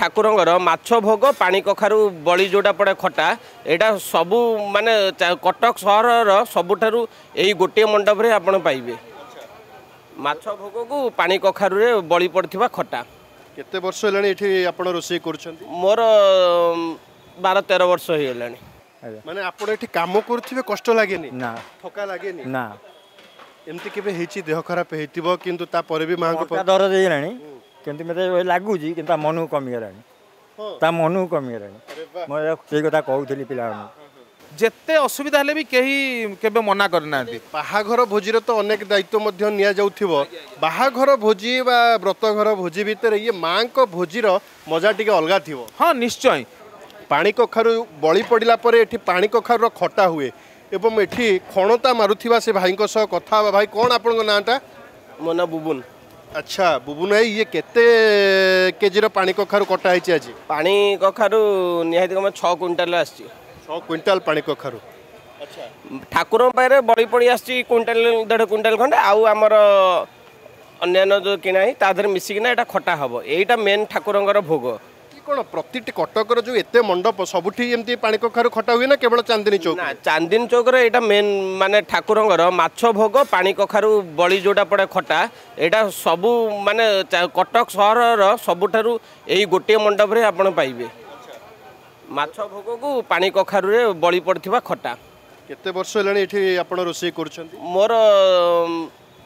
ठाकुरंगर माछ भोग पानी कखारू बड़ी जोटा पड़े खटा एटा सबू माने कटक सहर सबुठारु यही गोटे मंडप रे आपण पाइबे माछ भोग को पानी कखारू रे बड़ी पड़थिबा खटा। केते वर्ष हेलानी एठी आपण रोषेई करूछंती? मोर 12-13 वर्ष हो गलानी। माने आपण एठी काम करथिबे कष्ट लागेनी ना थका लागेनी ना एमती केबे हेची देह खराब हेतिबो किंतु ता परे भी मां को दर देलानी किंतु मते लागुजी किंतु मन कमी गलानी ता मन कमी गलानी मैं से कथा कहउथली पिला जेते असुविधा हेले भी कहीं केबे मना करना बाहाघर भोजीर तो अनेक दायित्व मध्य निया जाउथिबो बाहाघर भोजी बा व्रतघर भोजी भितर ये मां को भोजीर मजा टिके अलगा थिबो। हाँ निश्चय पानी कखारू बड़ी पड़िला परे एठी पानी कखारू खटा हुए एवं एठी खणता मारुथिबा से भाई को सह कथा भाई कौन आपन नाटा? मो ना बुबुन। अच्छा बुबुन है ये केते केजीर पानी कखारू कटा है आज? पानी कखारू निहाती कम 6 क्विंटाल आछि। 6 क्विंटाल पानी कखारू। अच्छा ठाकुर पारे बड़ी पड़ी आछि क्विंटाल 1.5 क्विंटाल खंडे आउ हमर अन्यान्य जो किना है ताधर मिसिकिना एटा खटा हबो एटा मेन ठाकुरंगर भोग। कौन प्रति कटकर जो एते मंडप सबुठी एमती पानी कखारू खटा हुए ना केवल चांदनी चौक? ना चांदनी चौक रे एटा मेन माने ठाकुरंगर माछ भोग पानी कखारू बड़ी जोटा पड़े खटा एटा सबू माने कटक सहर सबुठारु यही गोटे मंडप रे आपण पाइबे माछ भोग को पानी कखारू रे बड़ी पड़थिबा खटा। केते वर्ष हेलानी एठी आपण रोषेई करूछंती? मोर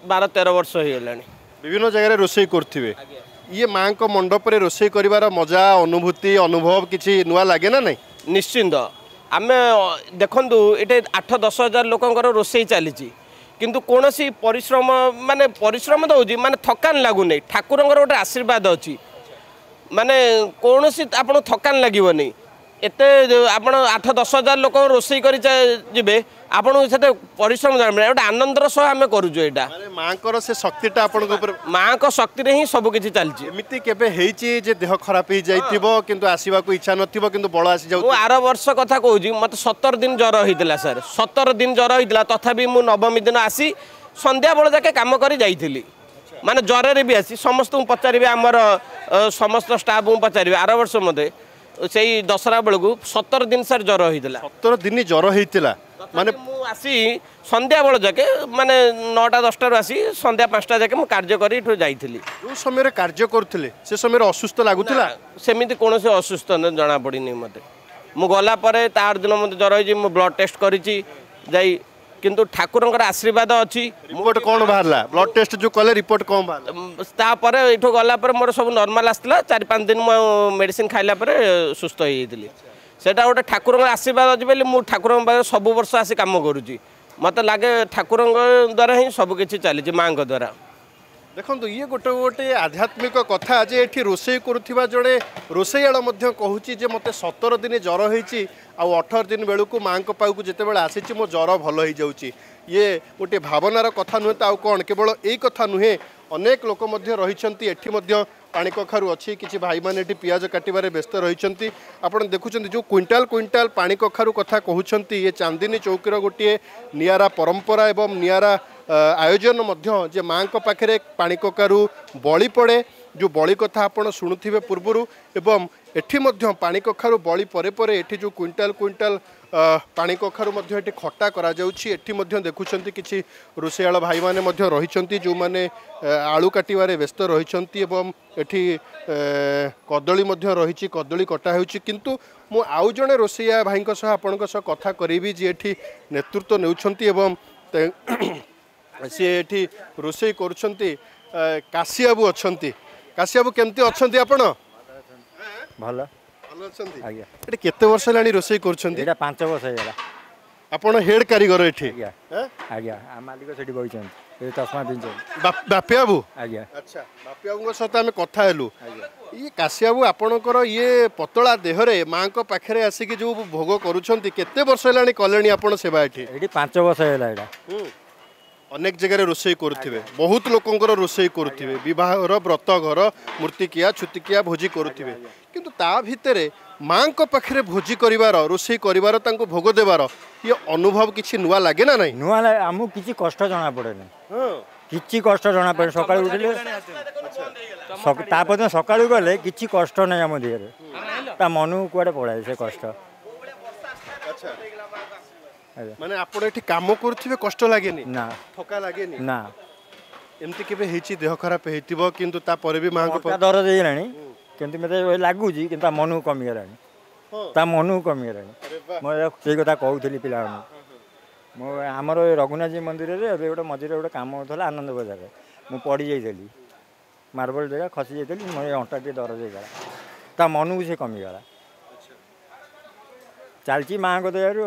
12-13 वर्ष हो गलानी। विभिन्न जगह रोषेई करथिबे ये मां को मंडप रे रोषेई करिवार मजा अनुभूति अनुभव किछि नुआ लागे ना नहीं? निश्चिंत आमे देखंतु एटे 8-10 हजार लोकंकर रोषेई चली किंतु कोनोसी परिश्रम माने परिश्रम दउजी माने थकान लागु नै ठाकुरंगर गोटे आशीर्वाद अछि माने कोनोसी आपण थकान लागिबो नै एते आपण 8-10 हजार लोक रोषेई करि जिबे आपण सेते परिश्रम जानबे एटा आनंदर सह आमे करूजो एटा माने मां कर से शक्तिटा आपण को ऊपर मां को शक्ति रे ही सब किछि चलछि। एमिति केबे हेइछि जे देह खराब ही जाइथिबो किंतु आसीबा को इच्छा नथिबो किंतु बळ आसी जाउ? मु आर वर्ष कथा कहूजी मते 17 दिन जर होइतिला सर 17 दिन जर होइतिला तथापि मु नवमी दिन आसी संध्या बेल जाके काम करी जाइथिली माने जर रे भी आसी समस्त पचारिबे हमर समस्त स्टाफ पचारिबे आर वर्ष मते सेई दशरा बेलू 17 दिन सर जर होइतिला 17 दिन जर होइतिला माने मु आसी संध्या बेल जाके माने 9टा-10टा रु आसी संध्या 5टा जाके मु कार्य करी इठो जाइथिली। जो समय रे कार्य करथिले से समय रे असुस्थ लागुतिला? सेमिति कोनोसे असुस्थ न जणा पड़िनी मते मु गला परे तार दिन मते जर होइछि मु ब्लड टेस्ट करिछि जाई किंतु ठाकुरंकर आशीर्वाद अछि। रिपोर्ट कोन बाहरला? ब्लड टेस्ट जो कले रिपोर्ट कोन बाहरला? ता परे इठो गला परे मोर सब नॉर्मल आस्तिला 4-5 दिन मो मेडिसिन खाइला परे सुस्थ होई जइतिली सेटा गोटे ठाकुरंकर आशीर्वाद अछि बेली मु ठाकुरंक बारे सब वर्ष आसी काम करूछि मते लागे ठाकुरंक द्वारा ही सब किछि चली मां को द्वारा। देखो ये गोटे गोटे आध्यात्मिक कथा जे एठी रोषेई करुथिबा जड़े रोषेईयाल मध्य कहूची जे मते 17 दिन जर होईची आ 18 दिन बेलू को मां को पाऊ जिते बेले आसीची मो जर भल हो जाउची ये गोटे भावनार कथा नुहे तो आउ कौन केवल यही कथा नुहे अनेक लोक मध्य रहिछंती एठी मध्य पानी कखारू अच्छी किसी भाई मैंने पियाज काटबारे व्यस्त रही आपड़ देखुं जो क्विंटाल क्विंटाल पानी कखारू कथा कहते ये चांदनी चौकीर गोटे नियारा परंपरा एवं नियारा आयोजन मध्य जे माँ पाखे पानी कखारू बलि पड़े जो बलि कथा आप शुणुवे पूर्वर एवं एठी मध्य पानी कखारू बलि परे परे एठी जो क्विंटाल क्विंटाल पानी कखारू मध्य एठी खट्टा करा जाउछि एठी मध्य देखुछंती किछि रोषेयाल भाई माने मध्य रहिछंती जो माने आलू काटिबारे व्यस्त रहिछंती एवं एठी कदली मध्य रहिछि कदली कटा हेउछि किंतु मु आउ जणे रोषेया भाईଙ୍କ सह आपणଙ୍କ सह कथा करिवि जे एठी नेतृत्व नेउछंती एवं से एठी रोषेई करूछंती काशियाबू अछंती काशियाबू केमती अछंती आपण भलो भलो अछंती आज्ञा एटा केते वर्ष लानी रोषेई करूछंती एटा 5 वर्ष हेला आपण हेड कारीगर एठी आज्ञा आज्ञा आ मालिक सेठी बइछन ए चश्मा पिनछन बापियाबू आज्ञा अच्छा बापियाबूଙ୍କ सहित आमे कथा हेलु ये काशियाबू आपणकर ये पतला देहरे माँ को पाखे आसिक जो भोग करूछंती केते वर्ष लानी कलेनी आपण सेवा एठी एठी 5 वर्ष हेला एटा अनेक जगह रोषेई करुथिबे बहुत लोकंकर रोषेई करुथिबे विवाहर व्रत घर मूर्तिकिया छुतिकिया भोजी करुथिबे किंतु ता भितरे माँ को पाखे भोजी करिवार रोषेई करिवार तांको भोग देवार ये अनुभव किछि नुआ लागे ना नहीं नुआ हमु किछि कष्ट जणा पड़े नै किछि कष्ट जणा पड़े सकाळ उठिले तापदिन सकाळू गले किसी कष्ट नहीं आम देह ता मन कुआडे पड़ाए से कष्ट माने आपण एठी काम करथिबे कष्ट लागेनी ना थका लागेनी ना एमती केबे हेची देह खराब हेतिबो किंतु ता परे भी मां को दरद होइलाणी किंतु मते लागुची किंतु मन कमी गलानी ता मन कमी गलानी मैं से कथा कहूली पिला मो आमर रघुनाथ मंदिर रे गोटे मझे गोटे कम होता आनंद बजार मु पड़ी जाइली मार्बल जगह खसी जाइली मैं अंटा टे दरज होगा ता मन को से कमीगला चलती माँ को दयारू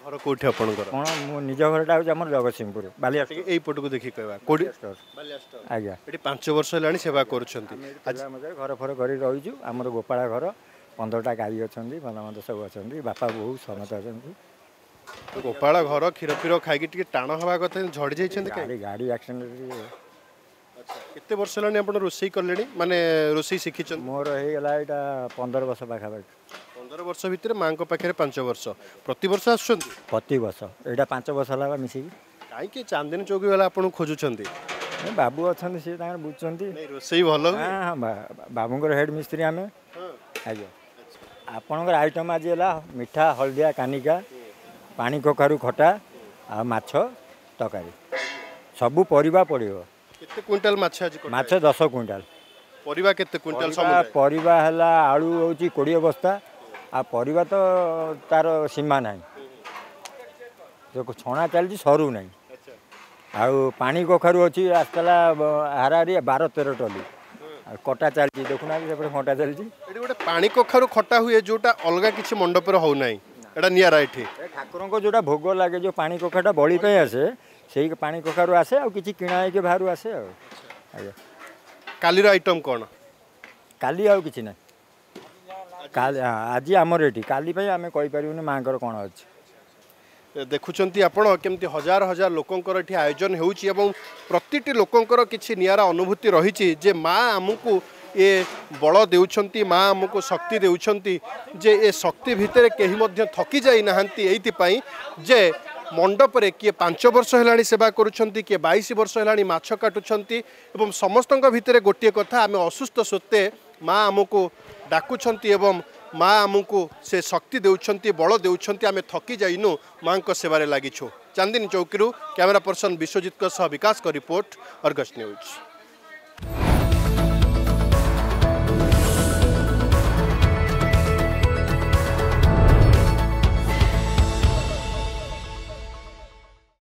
घर कोठी आपनकर कौन मो निज घरटा हूँ आम जगतसिंहपुर बालिया एई पट को देखि कहबा कोडी आज्ञा एठी 5 वर्ष लानी सेवा करूछंती घर फर कर रहीचु आमर गोपाला घर 15टा गाई अच्छा भलमंद सब अच्छा बापा बोऊ समत अच्छा गोपाला घर क्षीर फीर खाई टिके टाण हवा कथा झड़ी जाइछंती गाड़ी गाड़ी एक्सीडेंट केते वर्ष लानी आपण रोसई करलेनी माने रोसई सिखिछन मोर हे गला एटा 15 वर्ष पाखा 15 वर्ष भितर मां को पाखे 5 वर्ष प्रति वर्ष आछंती प्रति वर्ष एटा 5 वर्ष ला मिसी काई के चांदनी चौकी वाला आपण खोजुछंती बाबू अच्छा सी बुझुंती रोसई भलो हाँ बाबूंकर हेड मिस्त्री आमे आज्ञा आपणकर आइटम आज है मिठा हलदिया कानिका पानी कखारू खटा आ माछ तकारी सबू परिबा पड़िबो केते क्विंटल माछ आज माछ 10 क्विंटल परिबा केते क्विंटल समुदाय परिबा हला आलू होची 20 बस्ता आ परिबा तो तार सीमा नहीं जो छणा चलती सरू नहीं आउ पानी कखारू अच्छी आसला हाराहारी 12-13 टली कटा चलती देखुना से खटा चलती एटी गोटे पानी कखारू खटा हुए जोटा अलगा किछि मंडप रे हो नाही एटा नियारा एठी ठाकुर को जोटा भोग लगे जो पानी कखाटा बड़ी पे आसे से पानी कखारू आसे आ किछि किणा के बाहर आसे आज्ञा काली रो आइटम कोन काली आ किछि ना काली आज आमर एठी काली पे आमे कहि परिबुनी मांकर कोन अछि देखुचंती आपण केमती हजार हजार लोकंकर एठी आयोजन हेउची एवं प्रतिटी लोकंकर किछि नियारा अनुभूति रहिछि जे मां हमकु ए बल देउछंती मां हमकु शक्ति देउछंती जे ए शक्ति भितर केही मध्य थकी जाई नाहंती एइति पई जे मंडप रे किए 5 वर्ष हेलाणी सेवा करूछंती किए 22 वर्ष हेलाणी माछ काटुछंती एवं समस्तंक भितर गोटिए कथा आमे असुस्थ सत्ते मां हमकु डाकुछंती एवं माँ आमको से शक्ति देउछंती बल देउछंती आमे थकी जाइनु माँ को सेवारे लागिछु चांदनी चौकी कैमरा पर्सन विश्वजीत विकास का रिपोर्ट अर्गस न्यूज।